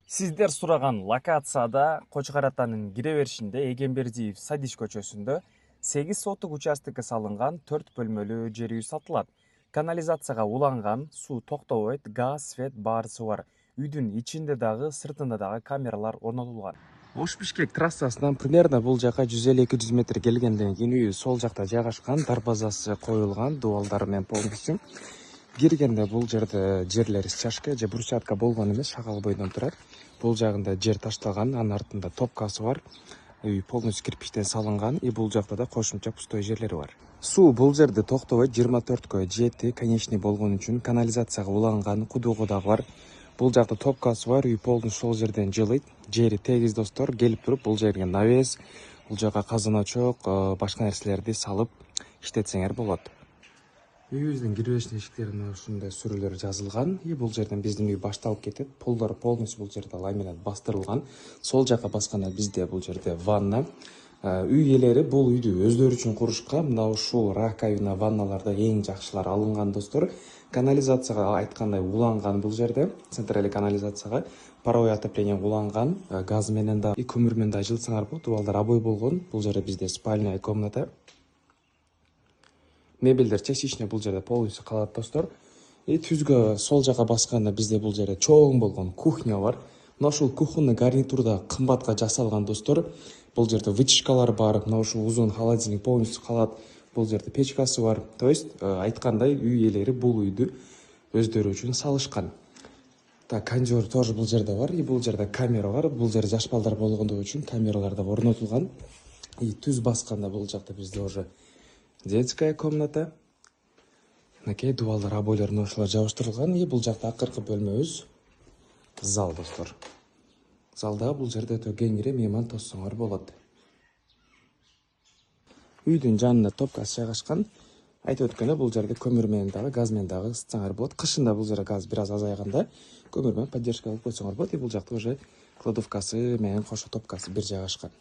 Сиздер сураган локацияда Кочкор атанын кире беришинде Эгембердиев Садиш көчөсүндө 8 соттук участокке салынган 4 бөлмөлүү жер үй сатылат. Канализацияга уланган, суу токтобойт, газ, свет баарысы бар. Үйдүн ичинде дагы, сыртында дагы камералар орнотулган. Ош-Бишкек трассасынан примерно бул жака 150-200 метр келгенден кийин үй сол жакта жайгашкан, дарбазасы коюлган, дубалдар менен полностью. Киргенде бул жерде жерлер чашка же брусчатка болгон эмес, шагал бойдон турат. Бул жагында жер ташталган, анын артында топкасы бар. Үй полностью кирпичтен салынган, и бул жакта да кошумча пустой жерлери бар. Суу бул жерде токтобойт, 24кө жети, конечный болгон үчүн канализацияга уланган, кудугу дагы бар. Бул жакта топкасы бар, үй полностью сол жерден жылыйт. Жери тегиз достор, келип туруп бул жерге навес, бул жака казаночок, башка нерселерди салып иштетсеңер болот. Үйүбүздүн киребештин эшиктерине ушундай сүрөлөр жазылган. И бул жерден биздин үй башталып кетет. Полдор полностью бул жерде ламинат бастырылган. Сол жака басканда бизде бул жерде ванна. Үй ээлери бул үйдү өздөрү үчүн курушкан. Мына ушул раковина, ванналарда эң жакшылар алынган достор. Канализацияга айткандай уланган бул жерде. Центральный канализацияга паровой отопление уланган. Газ менен да, көмүр менен да жылытсаңар болот. Дубалдар обой болгон. Бул жерде бизде спальная комната. Мебелдер частично бул жерде полностью калат достор. И түзгө сол жака басканда бизде бул жерде чоң болгон кухня бар. Мына ушул кухонный гарнитурда кымбатка жасалган достор. Бул жерде вытяжкалар бар. Мына ушул узун холодильник полностью калат. Бул жерде печкасы бар. То есть айткандай үй ээлери бул үйдү өздөрү үчүн салышкан. Так, кондер тоже бул жерде бар. И бул жерде камера бар. Бул жерде жаш балдар болгондугу үчүн камералар да орнотулган. И түз басканда бул жакта бизде уже детская комната. Мынакей дубалдар обойлорун ошолор жабыштырылган. И бул жакта акыркы бөлмөбүз зал достор. Залда бул жерде өтө кеңире мейман тоссоңор болот. Үйдүн жанында топкасы жайгашкан. Айтып өткөндөй, бул жерде көмүр менен дагы, газ менен дагы ысытсаңар болот. Кышында бул жерде газ бир аз азайганда көмүр менен поддержка кылып койсоңор болот. И бул жакта уже кладовкасы менен кошо топкасы бир жайгашкан.